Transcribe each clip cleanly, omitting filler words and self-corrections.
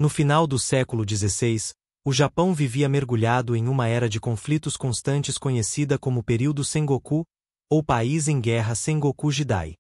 No final do século XVI, o Japão vivia mergulhado em uma era de conflitos constantes conhecida como período Sengoku, ou País em Guerra Sengoku Jidai.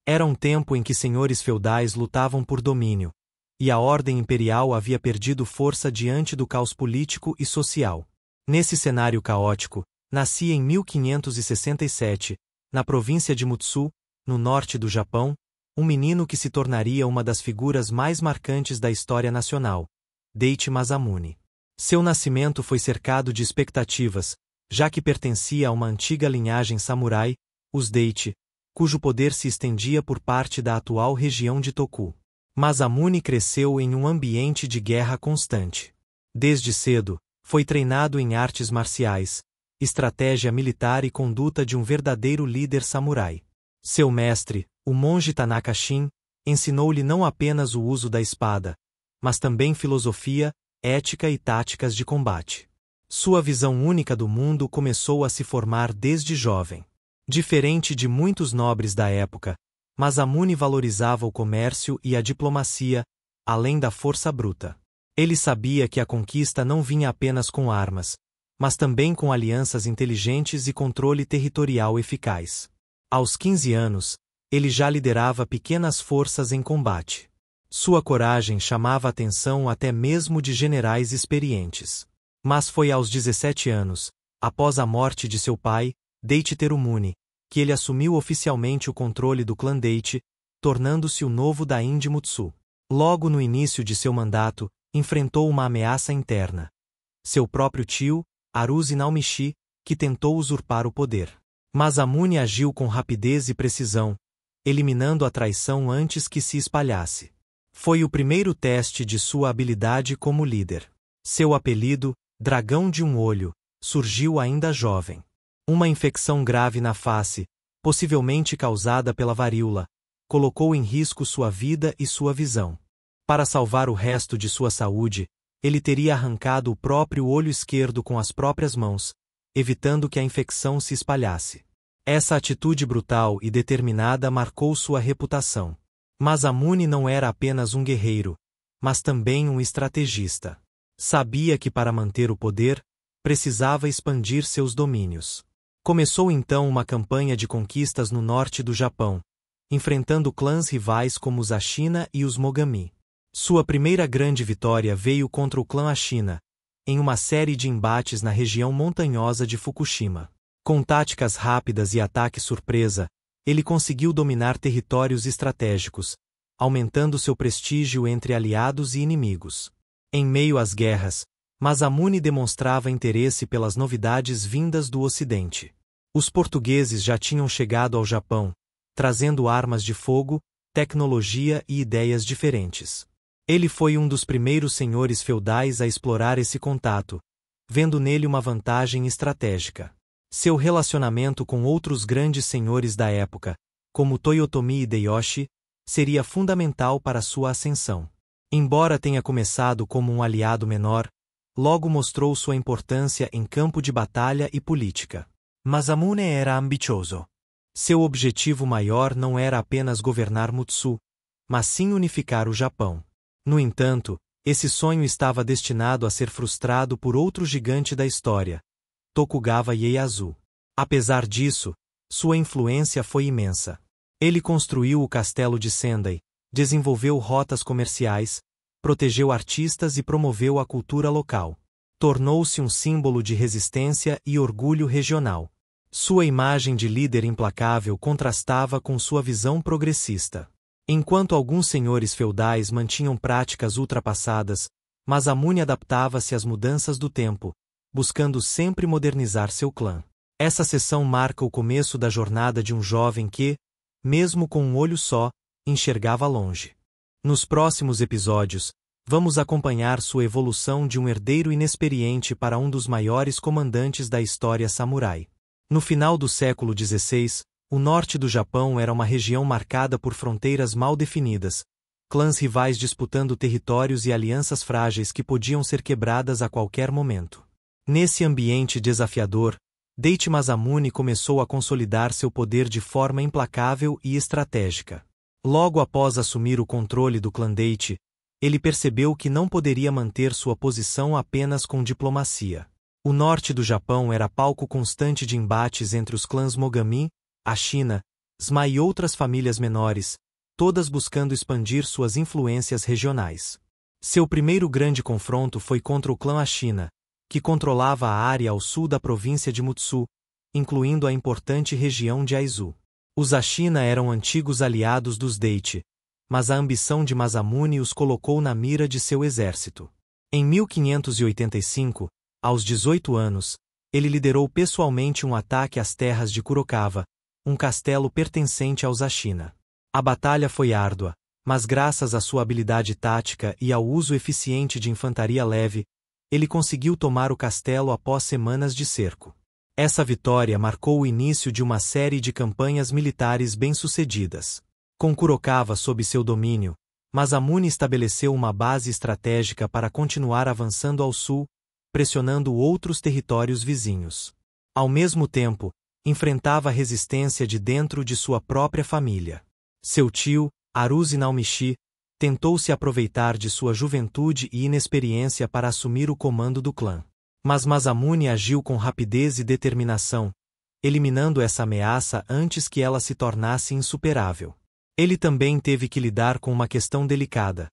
Era um tempo em que senhores feudais lutavam por domínio, e a ordem imperial havia perdido força diante do caos político e social. Nesse cenário caótico, nascia em 1567, na província de Mutsu, no norte do Japão, um menino que se tornaria uma das figuras mais marcantes da história nacional, Daichi Masamune. Seu nascimento foi cercado de expectativas, já que pertencia a uma antiga linhagem samurai, os Daichi, cujo poder se estendia por parte da atual região de Toku. Masamune cresceu em um ambiente de guerra constante. Desde cedo, foi treinado em artes marciais, estratégia militar e conduta de um verdadeiro líder samurai. Seu mestre, o monge Tanaka Shin, ensinou-lhe não apenas o uso da espada, mas também filosofia, ética e táticas de combate. Sua visão única do mundo começou a se formar desde jovem. Diferente de muitos nobres da época, Masamune valorizava o comércio e a diplomacia, além da força bruta. Ele sabia que a conquista não vinha apenas com armas, mas também com alianças inteligentes e controle territorial eficaz. Aos 15 anos, ele já liderava pequenas forças em combate. Sua coragem chamava a atenção até mesmo de generais experientes. Mas foi aos 17 anos, após a morte de seu pai, Daichi Terumune, que ele assumiu oficialmente o controle do clã Daichi, tornando-se o novo Dain de Mutsu. Logo no início de seu mandato, enfrentou uma ameaça interna. Seu próprio tio, Aruzi Naomichi, que tentou usurpar o poder. Masamune agiu com rapidez e precisão, eliminando a traição antes que se espalhasse. Foi o primeiro teste de sua habilidade como líder. Seu apelido, Dragão de um Olho, surgiu ainda jovem. Uma infecção grave na face, possivelmente causada pela varíola, colocou em risco sua vida e sua visão. Para salvar o resto de sua saúde, ele teria arrancado o próprio olho esquerdo com as próprias mãos, evitando que a infecção se espalhasse. Essa atitude brutal e determinada marcou sua reputação. Masamune não era apenas um guerreiro, mas também um estrategista. Sabia que para manter o poder, precisava expandir seus domínios. Começou então uma campanha de conquistas no norte do Japão, enfrentando clãs rivais como os Ashina e os Mogami. Sua primeira grande vitória veio contra o clã Ashina, em uma série de embates na região montanhosa de Fukushima. Com táticas rápidas e ataque surpresa, ele conseguiu dominar territórios estratégicos, aumentando seu prestígio entre aliados e inimigos. Em meio às guerras, Masamune demonstrava interesse pelas novidades vindas do Ocidente. Os portugueses já tinham chegado ao Japão, trazendo armas de fogo, tecnologia e ideias diferentes. Ele foi um dos primeiros senhores feudais a explorar esse contato, vendo nele uma vantagem estratégica. Seu relacionamento com outros grandes senhores da época, como Toyotomi Hideyoshi, seria fundamental para sua ascensão. Embora tenha começado como um aliado menor, logo mostrou sua importância em campo de batalha e política. Masamune era ambicioso. Seu objetivo maior não era apenas governar Mutsu, mas sim unificar o Japão. No entanto, esse sonho estava destinado a ser frustrado por outro gigante da história, Tokugawa Ieyasu. Apesar disso, sua influência foi imensa. Ele construiu o castelo de Sendai, desenvolveu rotas comerciais, protegeu artistas e promoveu a cultura local. Tornou-se um símbolo de resistência e orgulho regional. Sua imagem de líder implacável contrastava com sua visão progressista. Enquanto alguns senhores feudais mantinham práticas ultrapassadas, Masamune adaptava-se às mudanças do tempo, buscando sempre modernizar seu clã. Essa seção marca o começo da jornada de um jovem que, mesmo com um olho só, enxergava longe. Nos próximos episódios, vamos acompanhar sua evolução de um herdeiro inexperiente para um dos maiores comandantes da história samurai. No final do século XVI, o norte do Japão era uma região marcada por fronteiras mal definidas, clãs rivais disputando territórios e alianças frágeis que podiam ser quebradas a qualquer momento. Nesse ambiente desafiador, Daichi Masamune começou a consolidar seu poder de forma implacável e estratégica. Logo após assumir o controle do clã Daichi, ele percebeu que não poderia manter sua posição apenas com diplomacia. O norte do Japão era palco constante de embates entre os clãs Mogami, Ashina, Sma e outras famílias menores, todas buscando expandir suas influências regionais. Seu primeiro grande confronto foi contra o clã Ashina, que controlava a área ao sul da província de Mutsu, incluindo a importante região de Aizu. Os Ashina eram antigos aliados dos Daichi, mas a ambição de Masamune os colocou na mira de seu exército. Em 1585, aos 18 anos, ele liderou pessoalmente um ataque às terras de Kurokawa, um castelo pertencente aos Ashina. A batalha foi árdua, mas graças à sua habilidade tática e ao uso eficiente de infantaria leve, ele conseguiu tomar o castelo após semanas de cerco. Essa vitória marcou o início de uma série de campanhas militares bem-sucedidas. Com Kurokawa sob seu domínio, Masamune estabeleceu uma base estratégica para continuar avançando ao sul, pressionando outros territórios vizinhos. Ao mesmo tempo, enfrentava a resistência de dentro de sua própria família. Seu tio, Aruzi Naomichi, tentou se aproveitar de sua juventude e inexperiência para assumir o comando do clã. Mas Masamune agiu com rapidez e determinação, eliminando essa ameaça antes que ela se tornasse insuperável. Ele também teve que lidar com uma questão delicada.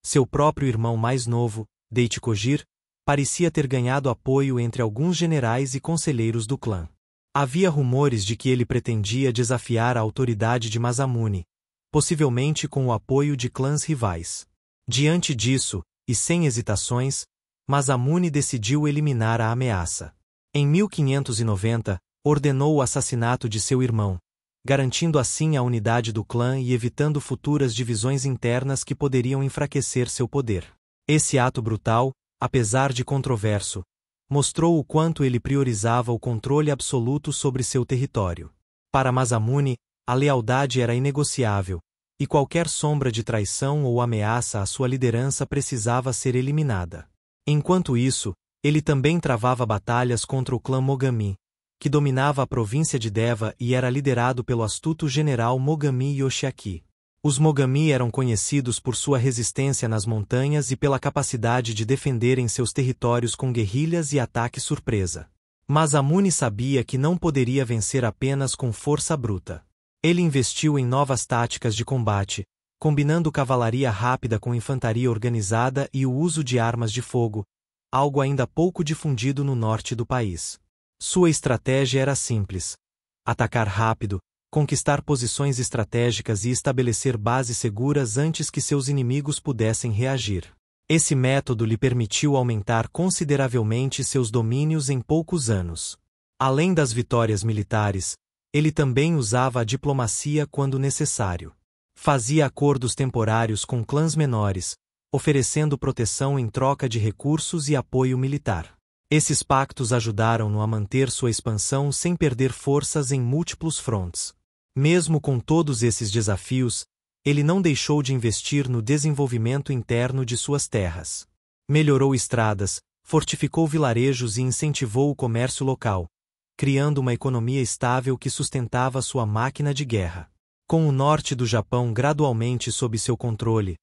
Seu próprio irmão mais novo, Daichi Kojiro, parecia ter ganhado apoio entre alguns generais e conselheiros do clã. Havia rumores de que ele pretendia desafiar a autoridade de Masamune, possivelmente com o apoio de clãs rivais. Diante disso, e sem hesitações, Masamune decidiu eliminar a ameaça. Em 1590, ordenou o assassinato de seu irmão, garantindo assim a unidade do clã e evitando futuras divisões internas que poderiam enfraquecer seu poder. Esse ato brutal, apesar de controverso, mostrou o quanto ele priorizava o controle absoluto sobre seu território. Para Masamune, a lealdade era inegociável, e qualquer sombra de traição ou ameaça à sua liderança precisava ser eliminada. Enquanto isso, ele também travava batalhas contra o clã Mogami, que dominava a província de Deva e era liderado pelo astuto general Mogami Yoshiaki. Os Mogami eram conhecidos por sua resistência nas montanhas e pela capacidade de defenderem seus territórios com guerrilhas e ataque surpresa. Masamune sabia que não poderia vencer apenas com força bruta. Ele investiu em novas táticas de combate, combinando cavalaria rápida com infantaria organizada e o uso de armas de fogo, algo ainda pouco difundido no norte do país. Sua estratégia era simples: atacar rápido, conquistar posições estratégicas e estabelecer bases seguras antes que seus inimigos pudessem reagir. Esse método lhe permitiu aumentar consideravelmente seus domínios em poucos anos. Além das vitórias militares, ele também usava a diplomacia quando necessário. Fazia acordos temporários com clãs menores, oferecendo proteção em troca de recursos e apoio militar. Esses pactos ajudaram-no a manter sua expansão sem perder forças em múltiplos frontes. Mesmo com todos esses desafios, ele não deixou de investir no desenvolvimento interno de suas terras. Melhorou estradas, fortificou vilarejos e incentivou o comércio local, criando uma economia estável que sustentava sua máquina de guerra. Com o norte do Japão gradualmente sob seu controle,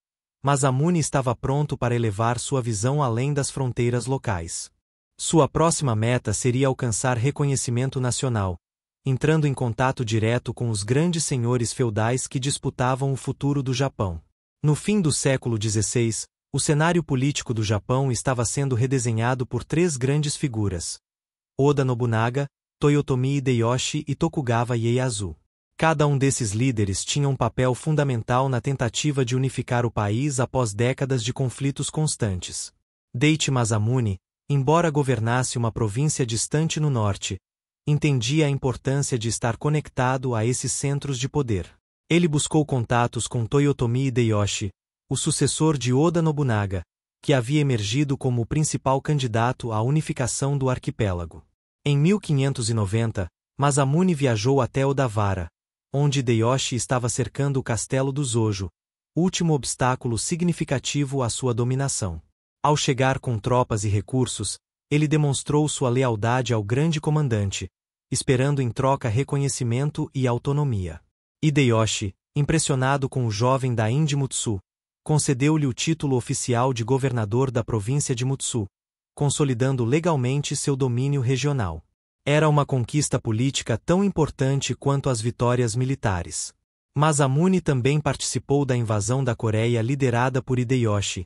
Masamune estava pronto para elevar sua visão além das fronteiras locais. Sua próxima meta seria alcançar reconhecimento nacional, entrando em contato direto com os grandes senhores feudais que disputavam o futuro do Japão. No fim do século XVI, o cenário político do Japão estava sendo redesenhado por três grandes figuras: Oda Nobunaga, Toyotomi Hideyoshi e Tokugawa Ieyasu. Cada um desses líderes tinha um papel fundamental na tentativa de unificar o país após décadas de conflitos constantes. Daichi Masamune, embora governasse uma província distante no norte, entendia a importância de estar conectado a esses centros de poder. Ele buscou contatos com Toyotomi Hideyoshi, o sucessor de Oda Nobunaga, que havia emergido como o principal candidato à unificação do arquipélago. Em 1590, Masamune viajou até Odawara, onde Hideyoshi estava cercando o castelo do Zojo, último obstáculo significativo à sua dominação. Ao chegar com tropas e recursos, ele demonstrou sua lealdade ao grande comandante, esperando em troca reconhecimento e autonomia. Hideyoshi, impressionado com o jovem Dain de Mutsu, concedeu-lhe o título oficial de governador da província de Mutsu, consolidando legalmente seu domínio regional. Era uma conquista política tão importante quanto as vitórias militares. Masamune também participou da invasão da Coreia liderada por Hideyoshi,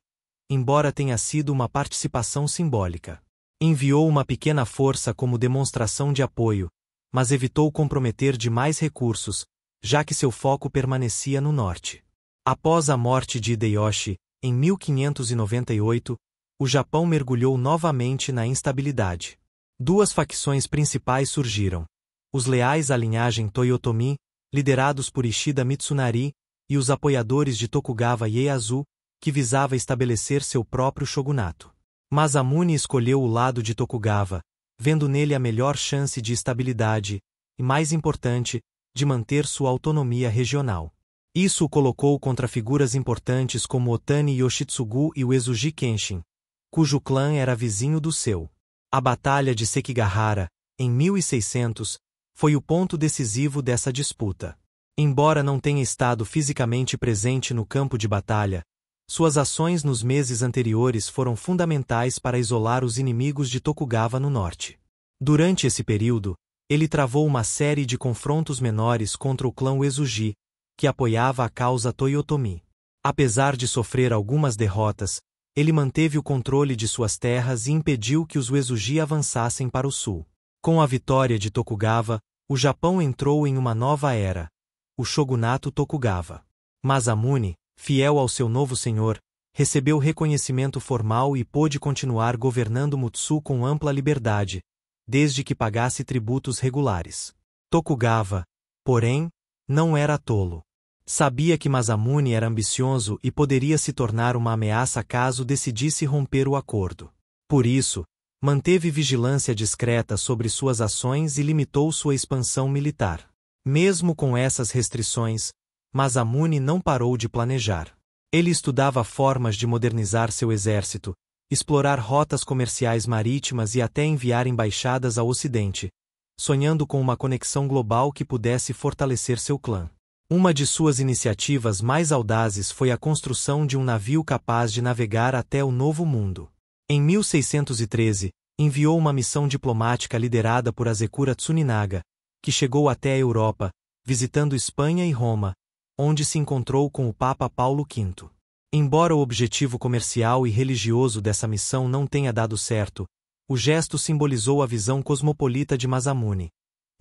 embora tenha sido uma participação simbólica. Enviou uma pequena força como demonstração de apoio, mas evitou comprometer demais recursos, já que seu foco permanecia no norte. Após a morte de Hideyoshi, em 1598, o Japão mergulhou novamente na instabilidade. Duas facções principais surgiram: os leais à linhagem Toyotomi, liderados por Ishida Mitsunari, e os apoiadores de Tokugawa Ieyasu, que visava estabelecer seu próprio shogunato. Masamune escolheu o lado de Tokugawa, vendo nele a melhor chance de estabilidade, e mais importante, de manter sua autonomia regional. Isso o colocou contra figuras importantes como Otani Yoshitsugu e Uesugi Kenshin, cujo clã era vizinho do seu. A Batalha de Sekigahara, em 1600, foi o ponto decisivo dessa disputa. Embora não tenha estado fisicamente presente no campo de batalha, suas ações nos meses anteriores foram fundamentais para isolar os inimigos de Tokugawa no norte. Durante esse período, ele travou uma série de confrontos menores contra o clã Uesugi, que apoiava a causa Toyotomi. Apesar de sofrer algumas derrotas, ele manteve o controle de suas terras e impediu que os Uesugi avançassem para o sul. Com a vitória de Tokugawa, o Japão entrou em uma nova era, o shogunato Tokugawa. Masamune, fiel ao seu novo senhor, recebeu reconhecimento formal e pôde continuar governando Mutsu com ampla liberdade, desde que pagasse tributos regulares. Tokugawa, porém, não era tolo. Sabia que Masamune era ambicioso e poderia se tornar uma ameaça caso decidisse romper o acordo. Por isso, manteve vigilância discreta sobre suas ações e limitou sua expansão militar. Mesmo com essas restrições, Masamune não parou de planejar. Ele estudava formas de modernizar seu exército, explorar rotas comerciais marítimas e até enviar embaixadas ao Ocidente, sonhando com uma conexão global que pudesse fortalecer seu clã. Uma de suas iniciativas mais audazes foi a construção de um navio capaz de navegar até o Novo Mundo. Em 1613, enviou uma missão diplomática liderada por Azekura Tsuninaga, que chegou até a Europa, visitando Espanha e Roma, onde se encontrou com o Papa Paulo V. Embora o objetivo comercial e religioso dessa missão não tenha dado certo, o gesto simbolizou a visão cosmopolita de Masamune,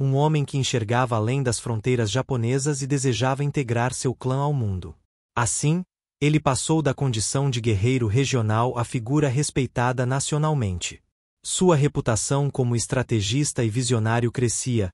um homem que enxergava além das fronteiras japonesas e desejava integrar seu clã ao mundo. Assim, ele passou da condição de guerreiro regional à figura respeitada nacionalmente. Sua reputação como estrategista e visionário crescia,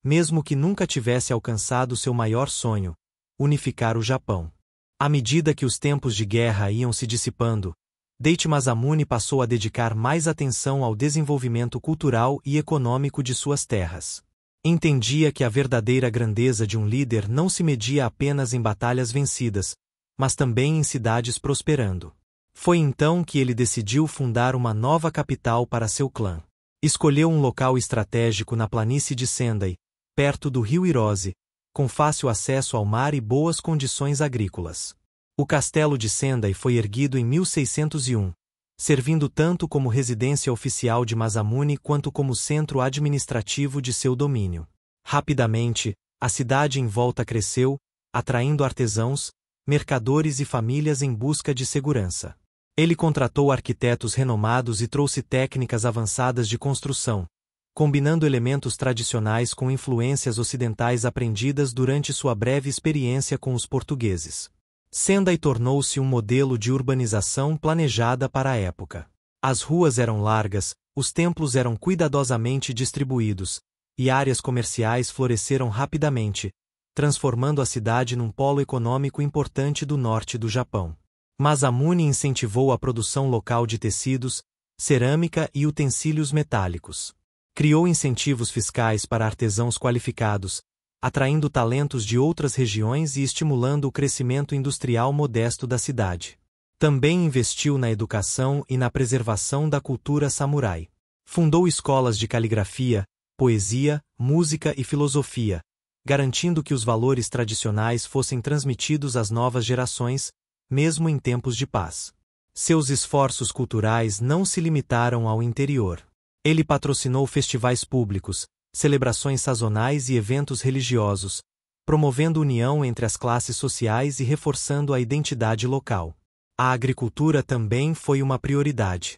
mesmo que nunca tivesse alcançado seu maior sonho, unificar o Japão. À medida que os tempos de guerra iam se dissipando, Daichi Masamune passou a dedicar mais atenção ao desenvolvimento cultural e econômico de suas terras. Entendia que a verdadeira grandeza de um líder não se media apenas em batalhas vencidas, mas também em cidades prosperando. Foi então que ele decidiu fundar uma nova capital para seu clã. Escolheu um local estratégico na planície de Sendai, perto do rio Hirose, com fácil acesso ao mar e boas condições agrícolas. O castelo de Sendai foi erguido em 1601, servindo tanto como residência oficial de Masamune quanto como centro administrativo de seu domínio. Rapidamente, a cidade em volta cresceu, atraindo artesãos, mercadores e famílias em busca de segurança. Ele contratou arquitetos renomados e trouxe técnicas avançadas de construção, combinando elementos tradicionais com influências ocidentais aprendidas durante sua breve experiência com os portugueses. Sendai tornou-se um modelo de urbanização planejada para a época. As ruas eram largas, os templos eram cuidadosamente distribuídos, e áreas comerciais floresceram rapidamente, transformando a cidade num polo econômico importante do norte do Japão. Masamune incentivou a produção local de tecidos, cerâmica e utensílios metálicos. Criou incentivos fiscais para artesãos qualificados, atraindo talentos de outras regiões e estimulando o crescimento industrial modesto da cidade. Também investiu na educação e na preservação da cultura samurai. Fundou escolas de caligrafia, poesia, música e filosofia, garantindo que os valores tradicionais fossem transmitidos às novas gerações, mesmo em tempos de paz. Seus esforços culturais não se limitaram ao interior. Ele patrocinou festivais públicos, celebrações sazonais e eventos religiosos, promovendo união entre as classes sociais e reforçando a identidade local. A agricultura também foi uma prioridade.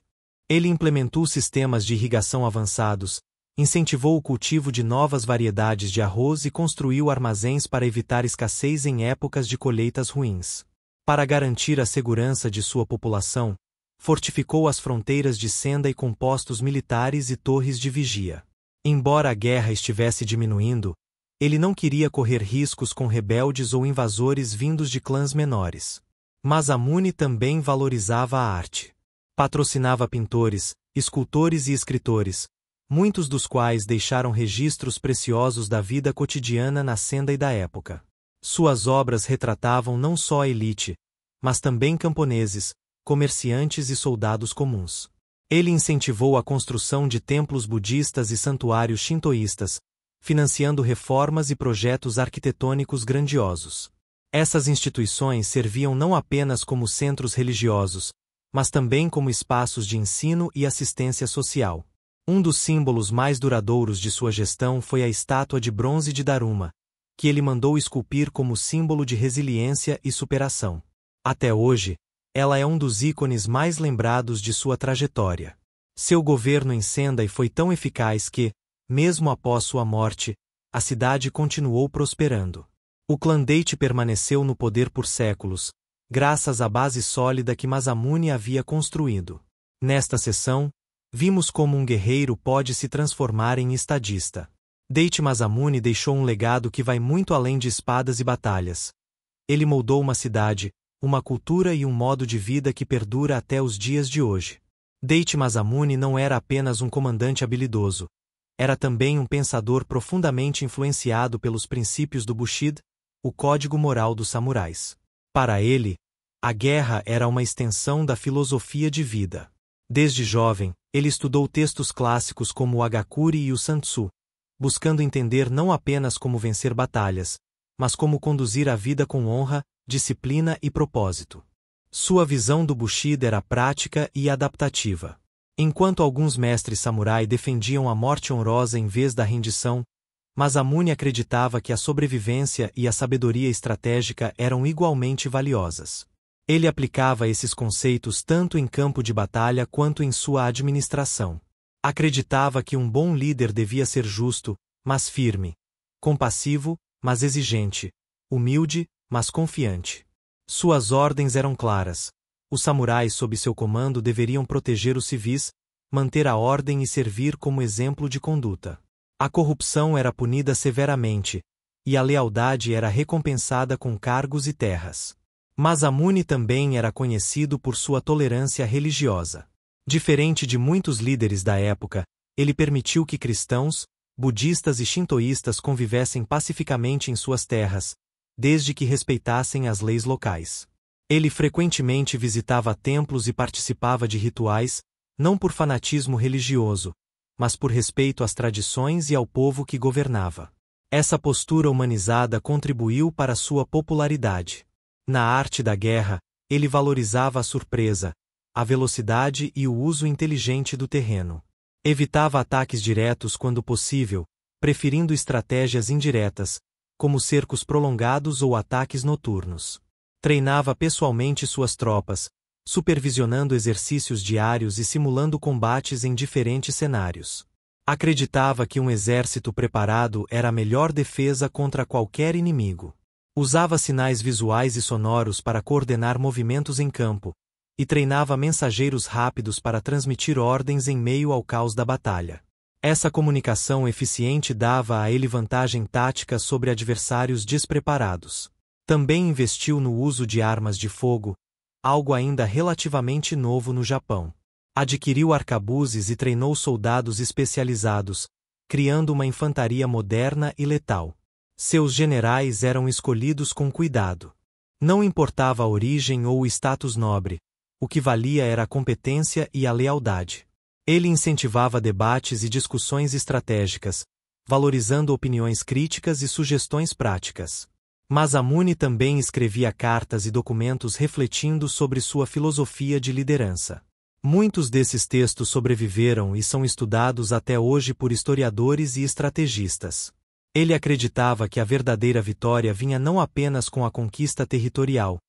Ele implementou sistemas de irrigação avançados, incentivou o cultivo de novas variedades de arroz e construiu armazéns para evitar escassez em épocas de colheitas ruins. Para garantir a segurança de sua população, fortificou as fronteiras de Senda com postos militares e torres de vigia. Embora a guerra estivesse diminuindo, ele não queria correr riscos com rebeldes ou invasores vindos de clãs menores. Masamune também valorizava a arte. Patrocinava pintores, escultores e escritores, muitos dos quais deixaram registros preciosos da vida cotidiana na Senda e da época. Suas obras retratavam não só a elite, mas também camponeses, comerciantes e soldados comuns. Ele incentivou a construção de templos budistas e santuários shintoístas, financiando reformas e projetos arquitetônicos grandiosos. Essas instituições serviam não apenas como centros religiosos, mas também como espaços de ensino e assistência social. Um dos símbolos mais duradouros de sua gestão foi a estátua de bronze de Daruma, que ele mandou esculpir como símbolo de resiliência e superação. Até hoje, ela é um dos ícones mais lembrados de sua trajetória. Seu governo em Sendai foi tão eficaz que, mesmo após sua morte, a cidade continuou prosperando. O clã Daichi permaneceu no poder por séculos, graças à base sólida que Masamune havia construído. Nesta sessão, vimos como um guerreiro pode se transformar em estadista. Daichi Masamune deixou um legado que vai muito além de espadas e batalhas. Ele moldou uma cidade, uma cultura e um modo de vida que perdura até os dias de hoje. Daichi Masamune não era apenas um comandante habilidoso, era também um pensador profundamente influenciado pelos princípios do Bushido, o código moral dos samurais. Para ele, a guerra era uma extensão da filosofia de vida. Desde jovem, ele estudou textos clássicos como o Hagakure e o Santsu, buscando entender não apenas como vencer batalhas, mas como conduzir a vida com honra, disciplina e propósito. Sua visão do Bushido era prática e adaptativa. Enquanto alguns mestres samurai defendiam a morte honrosa em vez da rendição, Masamune acreditava que a sobrevivência e a sabedoria estratégica eram igualmente valiosas. Ele aplicava esses conceitos tanto em campo de batalha quanto em sua administração. Acreditava que um bom líder devia ser justo, mas firme, compassivo, mas exigente, humilde, mas confiante. Suas ordens eram claras. Os samurais sob seu comando deveriam proteger os civis, manter a ordem e servir como exemplo de conduta. A corrupção era punida severamente, e a lealdade era recompensada com cargos e terras. Masamune também era conhecido por sua tolerância religiosa. Diferente de muitos líderes da época, ele permitiu que cristãos, budistas e shintoístas convivessem pacificamente em suas terras, desde que respeitassem as leis locais. Ele frequentemente visitava templos e participava de rituais, não por fanatismo religioso, mas por respeito às tradições e ao povo que governava. Essa postura humanizada contribuiu para sua popularidade. Na arte da guerra, ele valorizava a surpresa, a velocidade e o uso inteligente do terreno. Evitava ataques diretos quando possível, preferindo estratégias indiretas, como cercos prolongados ou ataques noturnos. Treinava pessoalmente suas tropas, supervisionando exercícios diários e simulando combates em diferentes cenários. Acreditava que um exército preparado era a melhor defesa contra qualquer inimigo. Usava sinais visuais e sonoros para coordenar movimentos em campo, e treinava mensageiros rápidos para transmitir ordens em meio ao caos da batalha. Essa comunicação eficiente dava a ele vantagem tática sobre adversários despreparados. Também investiu no uso de armas de fogo, algo ainda relativamente novo no Japão. Adquiriu arcabuzes e treinou soldados especializados, criando uma infantaria moderna e letal. Seus generais eram escolhidos com cuidado. Não importava a origem ou o status nobre, o que valia era a competência e a lealdade. Ele incentivava debates e discussões estratégicas, valorizando opiniões críticas e sugestões práticas. Masamune também escrevia cartas e documentos refletindo sobre sua filosofia de liderança. Muitos desses textos sobreviveram e são estudados até hoje por historiadores e estrategistas. Ele acreditava que a verdadeira vitória vinha não apenas com a conquista territorial,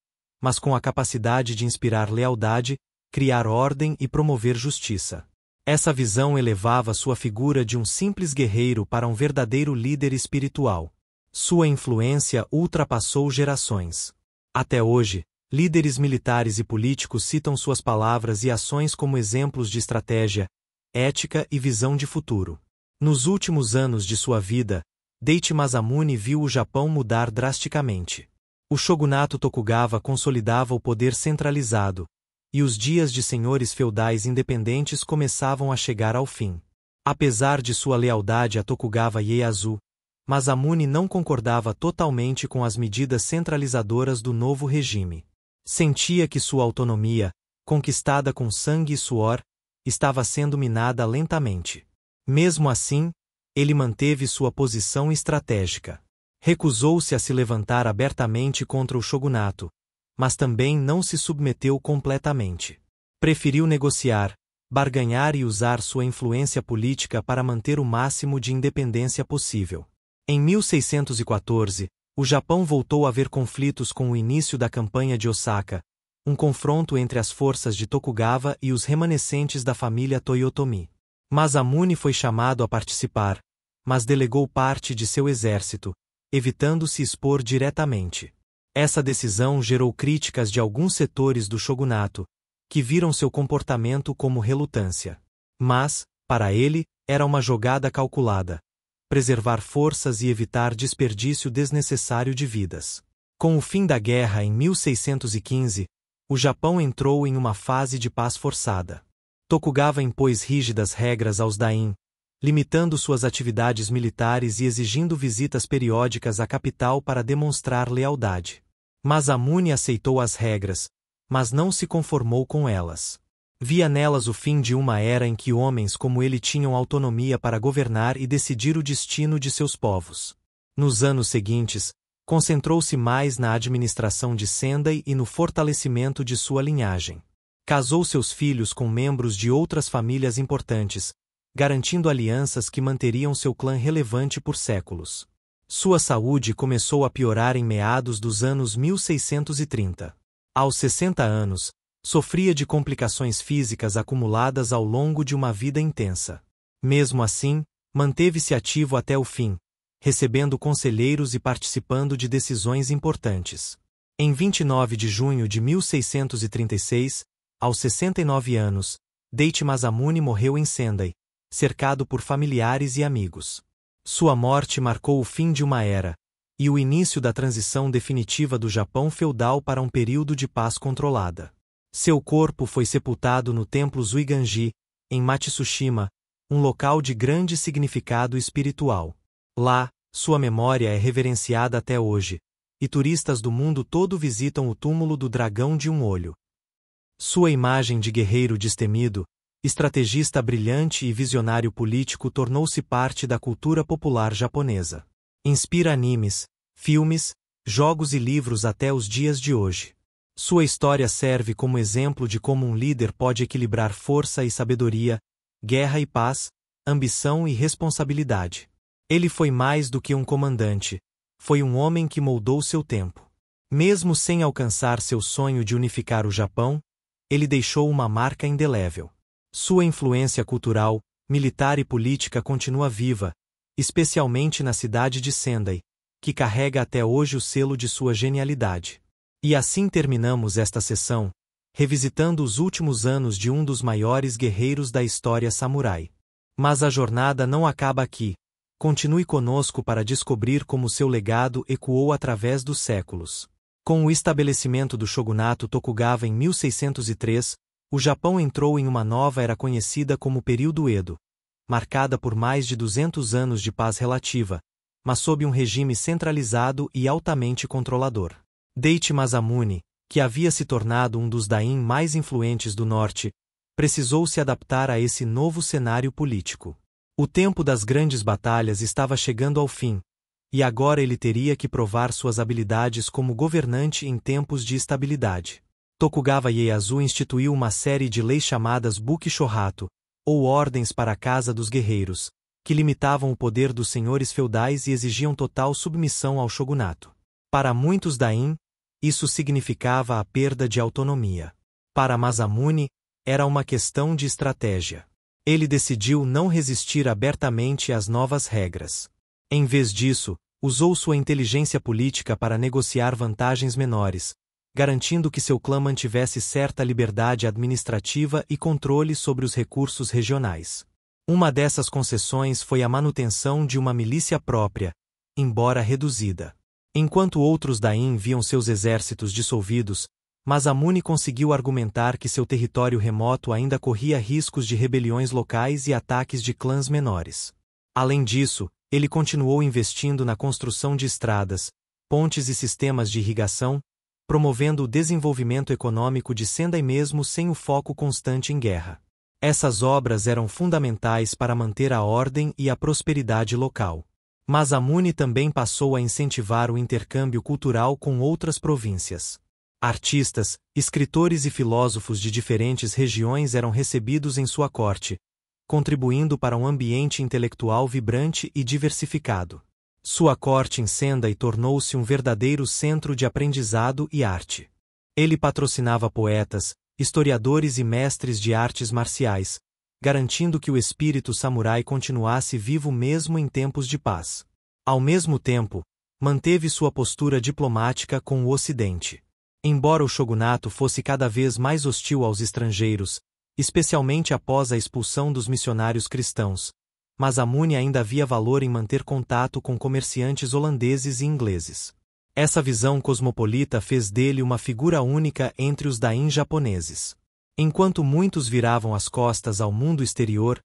mas com a capacidade de inspirar lealdade, criar ordem e promover justiça. Essa visão elevava sua figura de um simples guerreiro para um verdadeiro líder espiritual. Sua influência ultrapassou gerações. Até hoje, líderes militares e políticos citam suas palavras e ações como exemplos de estratégia, ética e visão de futuro. Nos últimos anos de sua vida, Daichi Masamune viu o Japão mudar drasticamente. O shogunato Tokugawa consolidava o poder centralizado, e os dias de senhores feudais independentes começavam a chegar ao fim. Apesar de sua lealdade a Tokugawa Ieyasu, Masamune não concordava totalmente com as medidas centralizadoras do novo regime. Sentia que sua autonomia, conquistada com sangue e suor, estava sendo minada lentamente. Mesmo assim, ele manteve sua posição estratégica. Recusou-se a se levantar abertamente contra o shogunato, mas também não se submeteu completamente. Preferiu negociar, barganhar e usar sua influência política para manter o máximo de independência possível. Em 1614, o Japão voltou a ver conflitos com o início da campanha de Osaka, um confronto entre as forças de Tokugawa e os remanescentes da família Toyotomi. Masamune foi chamado a participar, mas delegou parte de seu exército, evitando se expor diretamente. Essa decisão gerou críticas de alguns setores do shogunato, que viram seu comportamento como relutância. Mas, para ele, era uma jogada calculada: preservar forças e evitar desperdício desnecessário de vidas. Com o fim da guerra em 1615, o Japão entrou em uma fase de paz forçada. Tokugawa impôs rígidas regras aos daim, limitando suas atividades militares e exigindo visitas periódicas à capital para demonstrar lealdade. Masamune aceitou as regras, mas não se conformou com elas. Via nelas o fim de uma era em que homens como ele tinham autonomia para governar e decidir o destino de seus povos. Nos anos seguintes, concentrou-se mais na administração de Sendai e no fortalecimento de sua linhagem. Casou seus filhos com membros de outras famílias importantes, garantindo alianças que manteriam seu clã relevante por séculos. Sua saúde começou a piorar em meados dos anos 1630. Aos 60 anos, sofria de complicações físicas acumuladas ao longo de uma vida intensa. Mesmo assim, manteve-se ativo até o fim, recebendo conselheiros e participando de decisões importantes. Em 29 de junho de 1636, aos 69 anos, Daichi Masamune morreu em Sendai, cercado por familiares e amigos. Sua morte marcou o fim de uma era, e o início da transição definitiva do Japão feudal para um período de paz controlada. Seu corpo foi sepultado no templo Zuiganji, em Matsushima, um local de grande significado espiritual. Lá, sua memória é reverenciada até hoje, e turistas do mundo todo visitam o túmulo do dragão de um olho. Sua imagem de guerreiro destemido, estrategista brilhante e visionário político tornou-se parte da cultura popular japonesa. Inspira animes, filmes, jogos e livros até os dias de hoje. Sua história serve como exemplo de como um líder pode equilibrar força e sabedoria, guerra e paz, ambição e responsabilidade. Ele foi mais do que um comandante, foi um homem que moldou seu tempo. Mesmo sem alcançar seu sonho de unificar o Japão, ele deixou uma marca indelével. Sua influência cultural, militar e política continua viva, especialmente na cidade de Sendai, que carrega até hoje o selo de sua genialidade. E assim terminamos esta sessão, revisitando os últimos anos de um dos maiores guerreiros da história samurai. Mas a jornada não acaba aqui. Continue conosco para descobrir como seu legado ecoou através dos séculos. Com o estabelecimento do shogunato Tokugawa em 1603, o Japão entrou em uma nova era conhecida como período Edo, marcada por mais de 200 anos de paz relativa, mas sob um regime centralizado e altamente controlador. Daichi Masamune, que havia se tornado um dos daim mais influentes do norte, precisou se adaptar a esse novo cenário político. O tempo das grandes batalhas estava chegando ao fim, e agora ele teria que provar suas habilidades como governante em tempos de estabilidade. Tokugawa Ieyasu instituiu uma série de leis chamadas Buki Shohato, ou ordens para a Casa dos Guerreiros, que limitavam o poder dos senhores feudais e exigiam total submissão ao shogunato. Para muitos dain, isso significava a perda de autonomia. Para Masamune, era uma questão de estratégia. Ele decidiu não resistir abertamente às novas regras. Em vez disso, usou sua inteligência política para negociar vantagens menores, garantindo que seu clã mantivesse certa liberdade administrativa e controle sobre os recursos regionais. Uma dessas concessões foi a manutenção de uma milícia própria, embora reduzida. Enquanto outros dain viam seus exércitos dissolvidos, Masamune conseguiu argumentar que seu território remoto ainda corria riscos de rebeliões locais e ataques de clãs menores. Além disso, ele continuou investindo na construção de estradas, pontes e sistemas de irrigação, promovendo o desenvolvimento econômico de Sendai mesmo sem o foco constante em guerra. Essas obras eram fundamentais para manter a ordem e a prosperidade local. Masamune também passou a incentivar o intercâmbio cultural com outras províncias. Artistas, escritores e filósofos de diferentes regiões eram recebidos em sua corte, contribuindo para um ambiente intelectual vibrante e diversificado. Sua corte em Sendai tornou-se um verdadeiro centro de aprendizado e arte. Ele patrocinava poetas, historiadores e mestres de artes marciais, garantindo que o espírito samurai continuasse vivo mesmo em tempos de paz. Ao mesmo tempo, manteve sua postura diplomática com o Ocidente. Embora o shogunato fosse cada vez mais hostil aos estrangeiros, especialmente após a expulsão dos missionários cristãos, Masamune ainda havia valor em manter contato com comerciantes holandeses e ingleses. Essa visão cosmopolita fez dele uma figura única entre os dain japoneses. Enquanto muitos viravam as costas ao mundo exterior,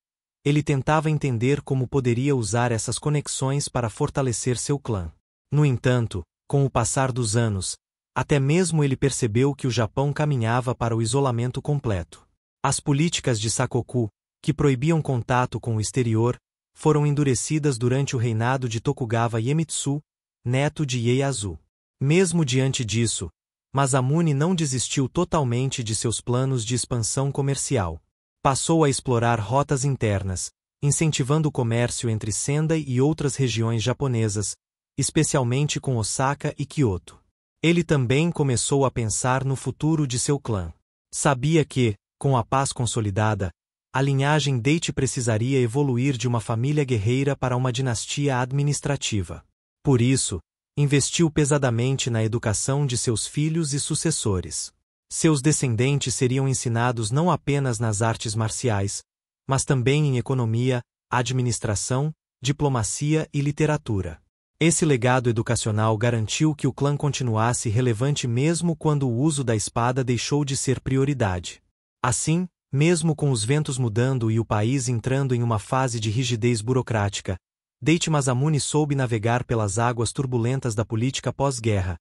ele tentava entender como poderia usar essas conexões para fortalecer seu clã. No entanto, com o passar dos anos, até mesmo ele percebeu que o Japão caminhava para o isolamento completo. As políticas de Sakoku, que proibiam contato com o exterior, foram endurecidas durante o reinado de Tokugawa Iemitsu, neto de Ieyasu. Mesmo diante disso, Masamune não desistiu totalmente de seus planos de expansão comercial. Passou a explorar rotas internas, incentivando o comércio entre Sendai e outras regiões japonesas, especialmente com Osaka e Kyoto. Ele também começou a pensar no futuro de seu clã. Sabia que, com a paz consolidada, a linhagem Daichi precisaria evoluir de uma família guerreira para uma dinastia administrativa. Por isso, investiu pesadamente na educação de seus filhos e sucessores. Seus descendentes seriam ensinados não apenas nas artes marciais, mas também em economia, administração, diplomacia e literatura. Esse legado educacional garantiu que o clã continuasse relevante mesmo quando o uso da espada deixou de ser prioridade. Assim, mesmo com os ventos mudando e o país entrando em uma fase de rigidez burocrática, Daichi Masamune soube navegar pelas águas turbulentas da política pós-guerra,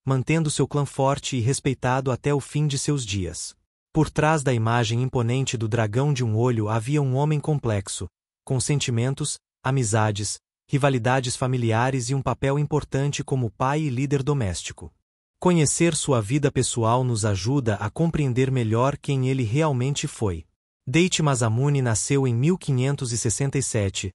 mantendo seu clã forte e respeitado até o fim de seus dias. Por trás da imagem imponente do dragão de um olho havia um homem complexo, com sentimentos, amizades, rivalidades familiares e um papel importante como pai e líder doméstico. Conhecer sua vida pessoal nos ajuda a compreender melhor quem ele realmente foi. Daichi Masamune nasceu em 1567,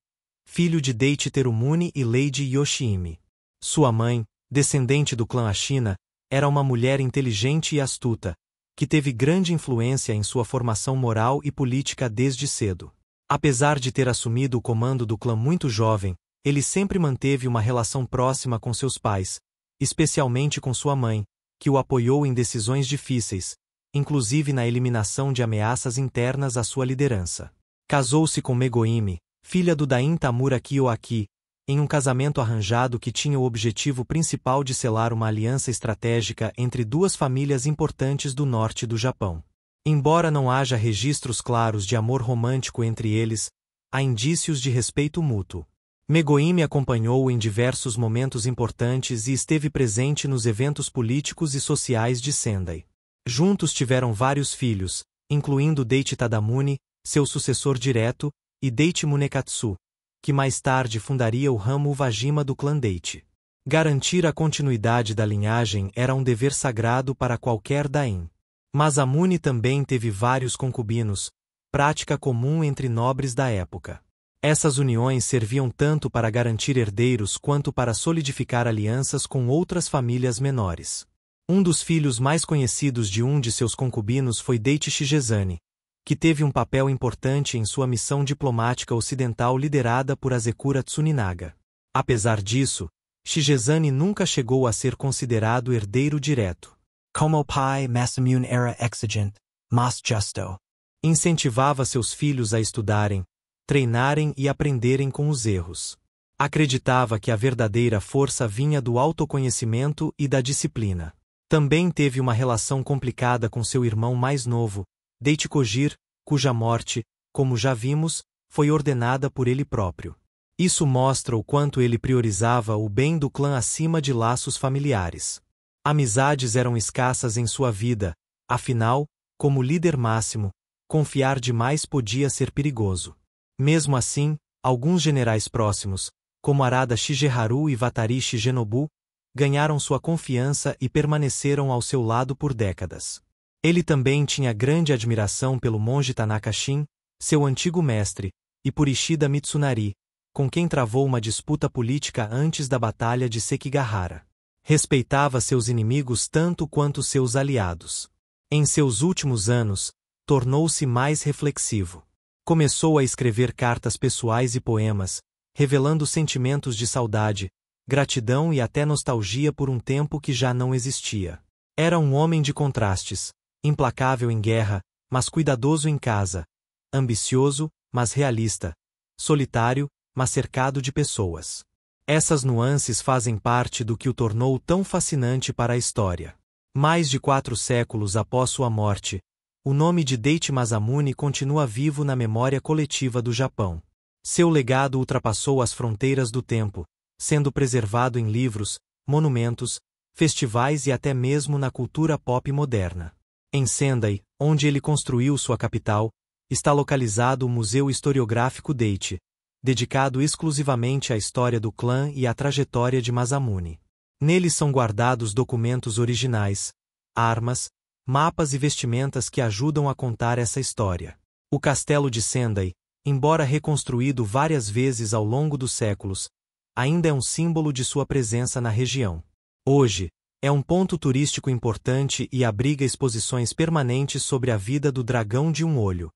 filho de Daichi Terumune e Lady Yoshihime. Sua mãe, descendente do clã Ashina, era uma mulher inteligente e astuta, que teve grande influência em sua formação moral e política desde cedo. Apesar de ter assumido o comando do clã muito jovem, ele sempre manteve uma relação próxima com seus pais, especialmente com sua mãe, que o apoiou em decisões difíceis, inclusive na eliminação de ameaças internas à sua liderança. Casou-se com Megohime, filha do dain Tamura Kiyoaki, em um casamento arranjado que tinha o objetivo principal de selar uma aliança estratégica entre duas famílias importantes do norte do Japão. Embora não haja registros claros de amor romântico entre eles, há indícios de respeito mútuo. Megohime acompanhou-o em diversos momentos importantes e esteve presente nos eventos políticos e sociais de Sendai. Juntos tiveram vários filhos, incluindo Daichi Tadamune, seu sucessor direto, e Daichi Munekatsu, que mais tarde fundaria o ramo Wajima do clã Date. Garantir a continuidade da linhagem era um dever sagrado para qualquer daim. Masamune também teve vários concubinos, prática comum entre nobres da época. Essas uniões serviam tanto para garantir herdeiros quanto para solidificar alianças com outras famílias menores. Um dos filhos mais conhecidos de um de seus concubinos foi Date Shigezane, que teve um papel importante em sua missão diplomática ocidental liderada por Azekura Tsuninaga. Apesar disso, Shigezane nunca chegou a ser considerado herdeiro direto. Como pai, Masamune era exigente, mas justo. Incentivava seus filhos a estudarem, treinarem e aprenderem com os erros. Acreditava que a verdadeira força vinha do autoconhecimento e da disciplina. Também teve uma relação complicada com seu irmão mais novo, Date Kojir, cuja morte, como já vimos, foi ordenada por ele próprio. Isso mostra o quanto ele priorizava o bem do clã acima de laços familiares. Amizades eram escassas em sua vida, afinal, como líder máximo, confiar demais podia ser perigoso. Mesmo assim, alguns generais próximos, como Arada Shigeharu e Watari Shigenobu, ganharam sua confiança e permaneceram ao seu lado por décadas. Ele também tinha grande admiração pelo monge Tanaka Shin, seu antigo mestre, e por Ishida Mitsunari, com quem travou uma disputa política antes da Batalha de Sekigahara. Respeitava seus inimigos tanto quanto seus aliados. Em seus últimos anos, tornou-se mais reflexivo. Começou a escrever cartas pessoais e poemas, revelando sentimentos de saudade, gratidão e até nostalgia por um tempo que já não existia. Era um homem de contrastes, implacável em guerra, mas cuidadoso em casa, ambicioso, mas realista, solitário, mas cercado de pessoas. Essas nuances fazem parte do que o tornou tão fascinante para a história. Mais de 4 séculos após sua morte, o nome de Date Masamune continua vivo na memória coletiva do Japão. Seu legado ultrapassou as fronteiras do tempo, sendo preservado em livros, monumentos, festivais e até mesmo na cultura pop moderna. Em Sendai, onde ele construiu sua capital, está localizado o Museu Historiográfico Date, dedicado exclusivamente à história do clã e à trajetória de Masamune. Nele são guardados documentos originais, armas, mapas e vestimentas que ajudam a contar essa história. O castelo de Sendai, embora reconstruído várias vezes ao longo dos séculos, ainda é um símbolo de sua presença na região. Hoje, é um ponto turístico importante e abriga exposições permanentes sobre a vida do dragão de um olho.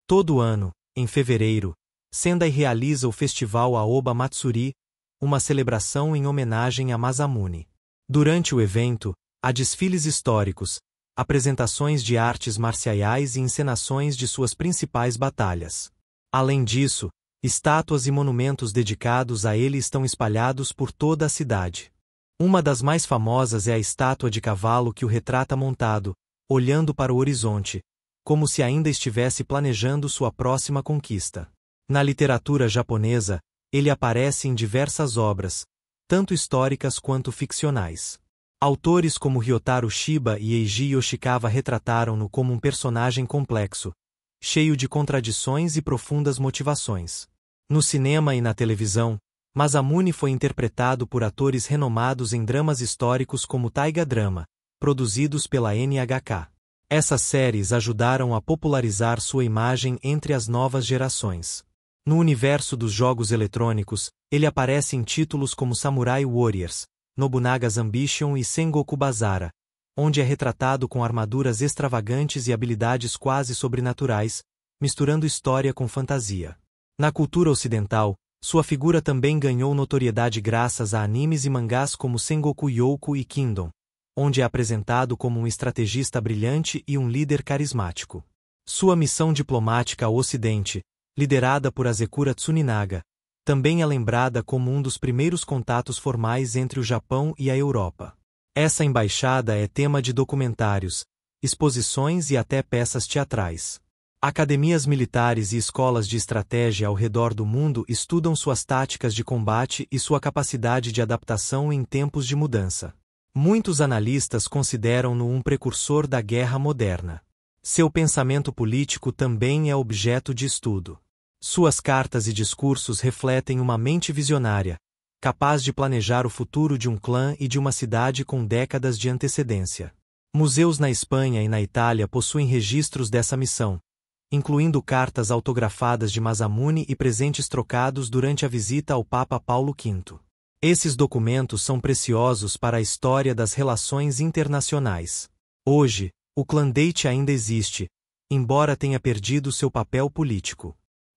Todo ano, em fevereiro, Sendai realiza o festival Aoba Matsuri, uma celebração em homenagem a Masamune. Durante o evento, há desfiles históricos, apresentações de artes marciais e encenações de suas principais batalhas. Além disso, estátuas e monumentos dedicados a ele estão espalhados por toda a cidade. Uma das mais famosas é a estátua de cavalo que o retrata montado, olhando para o horizonte, como se ainda estivesse planejando sua próxima conquista. Na literatura japonesa, ele aparece em diversas obras, tanto históricas quanto ficcionais. Autores como Ryotaro Shiba e Eiji Yoshikawa retrataram-no como um personagem complexo, cheio de contradições e profundas motivações. No cinema e na televisão, Masamune foi interpretado por atores renomados em dramas históricos como Taiga Drama, produzidos pela NHK. Essas séries ajudaram a popularizar sua imagem entre as novas gerações. No universo dos jogos eletrônicos, ele aparece em títulos como Samurai Warriors, Nobunaga's Ambition e Sengoku Basara, onde é retratado com armaduras extravagantes e habilidades quase sobrenaturais, misturando história com fantasia. Na cultura ocidental, sua figura também ganhou notoriedade graças a animes e mangás como Sengoku Youko e Kingdom, onde é apresentado como um estrategista brilhante e um líder carismático. Sua missão diplomática ao Ocidente, liderada por Azekura Tsuninaga, também é lembrada como um dos primeiros contatos formais entre o Japão e a Europa. Essa embaixada é tema de documentários, exposições e até peças teatrais. Academias militares e escolas de estratégia ao redor do mundo estudam suas táticas de combate e sua capacidade de adaptação em tempos de mudança. Muitos analistas consideram-no um precursor da guerra moderna. Seu pensamento político também é objeto de estudo. Suas cartas e discursos refletem uma mente visionária, capaz de planejar o futuro de um clã e de uma cidade com décadas de antecedência. Museus na Espanha e na Itália possuem registros dessa missão, incluindo cartas autografadas de Masamune e presentes trocados durante a visita ao Papa Paulo V. Esses documentos são preciosos para a história das relações internacionais. Hoje, o clã Date ainda existe, embora tenha perdido seu papel político.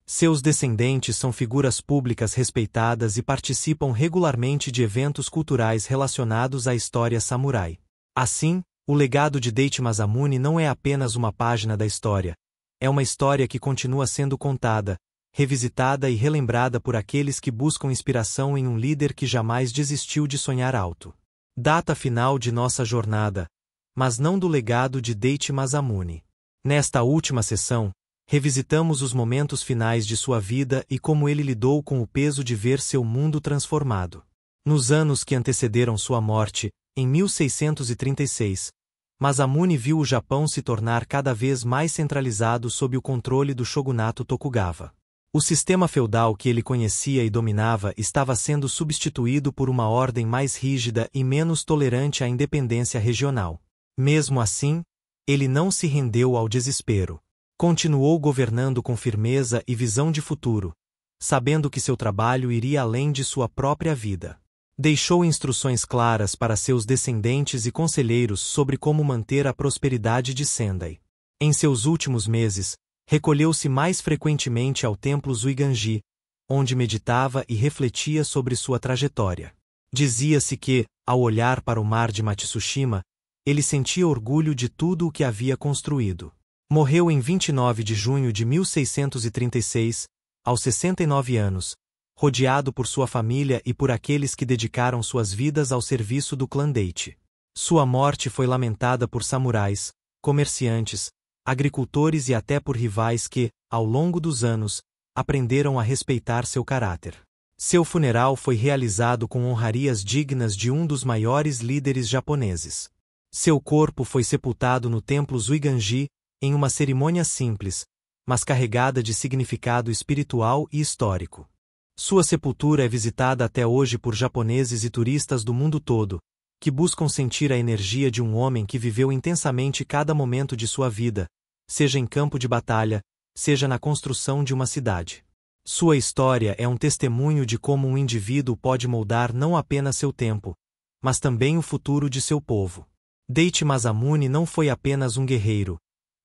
Seus descendentes são figuras públicas respeitadas e participam regularmente de eventos culturais relacionados à história samurai. Assim, o legado de Date Masamune não é apenas uma página da história. É uma história que continua sendo contada, revisitada e relembrada por aqueles que buscam inspiração em um líder que jamais desistiu de sonhar alto. Data final de nossa jornada, mas não do legado de Date Masamune. Nesta última sessão, revisitamos os momentos finais de sua vida e como ele lidou com o peso de ver seu mundo transformado. Nos anos que antecederam sua morte, em 1636, Masamune viu o Japão se tornar cada vez mais centralizado sob o controle do shogunato Tokugawa. O sistema feudal que ele conhecia e dominava estava sendo substituído por uma ordem mais rígida e menos tolerante à independência regional. Mesmo assim, ele não se rendeu ao desespero. Continuou governando com firmeza e visão de futuro, sabendo que seu trabalho iria além de sua própria vida. Deixou instruções claras para seus descendentes e conselheiros sobre como manter a prosperidade de Sendai. Em seus últimos meses, recolheu-se mais frequentemente ao templo Zuiganji, onde meditava e refletia sobre sua trajetória. Dizia-se que, ao olhar para o mar de Matsushima, ele sentia orgulho de tudo o que havia construído. Morreu em 29 de junho de 1636, aos 69 anos, rodeado por sua família e por aqueles que dedicaram suas vidas ao serviço do clã Date. Sua morte foi lamentada por samurais, comerciantes, agricultores e até por rivais que, ao longo dos anos, aprenderam a respeitar seu caráter. Seu funeral foi realizado com honrarias dignas de um dos maiores líderes japoneses. Seu corpo foi sepultado no templo Zuiganji, em uma cerimônia simples, mas carregada de significado espiritual e histórico. Sua sepultura é visitada até hoje por japoneses e turistas do mundo todo, que buscam sentir a energia de um homem que viveu intensamente cada momento de sua vida, seja em campo de batalha, seja na construção de uma cidade. Sua história é um testemunho de como um indivíduo pode moldar não apenas seu tempo, mas também o futuro de seu povo. Date Masamune não foi apenas um guerreiro.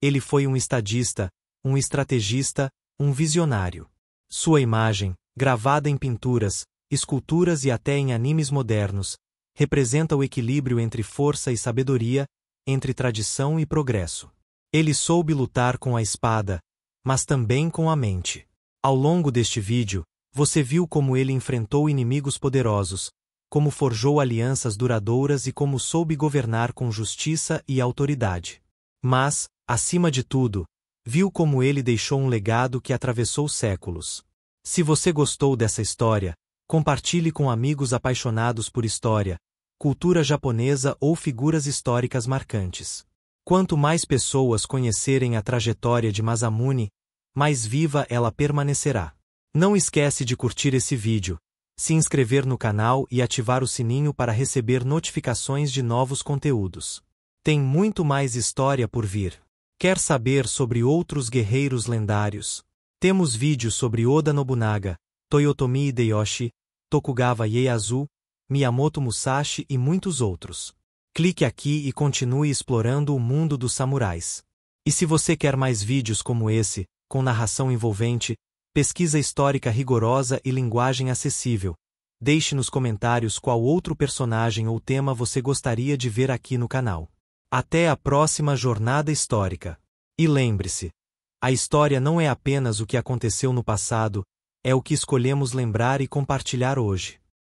Ele foi um estadista, um estrategista, um visionário. Sua imagem, gravada em pinturas, esculturas e até em animes modernos, representa o equilíbrio entre força e sabedoria, entre tradição e progresso. Ele soube lutar com a espada, mas também com a mente. Ao longo deste vídeo, você viu como ele enfrentou inimigos poderosos, como forjou alianças duradouras e como soube governar com justiça e autoridade. Mas, acima de tudo, viu como ele deixou um legado que atravessou séculos. Se você gostou dessa história, compartilhe com amigos apaixonados por história, cultura japonesa ou figuras históricas marcantes. Quanto mais pessoas conhecerem a trajetória de Masamune, mais viva ela permanecerá. Não esquece de curtir esse vídeo, se inscrever no canal e ativar o sininho para receber notificações de novos conteúdos. Tem muito mais história por vir. Quer saber sobre outros guerreiros lendários? Temos vídeos sobre Oda Nobunaga, Toyotomi Hideyoshi, Tokugawa Ieyasu, Miyamoto Musashi e muitos outros. Clique aqui e continue explorando o mundo dos samurais. E se você quer mais vídeos como esse, com narração envolvente, pesquisa histórica rigorosa e linguagem acessível, deixe nos comentários qual outro personagem ou tema você gostaria de ver aqui no canal. Até a próxima jornada histórica. E lembre-se, a história não é apenas o que aconteceu no passado, é o que escolhemos lembrar e compartilhar hoje.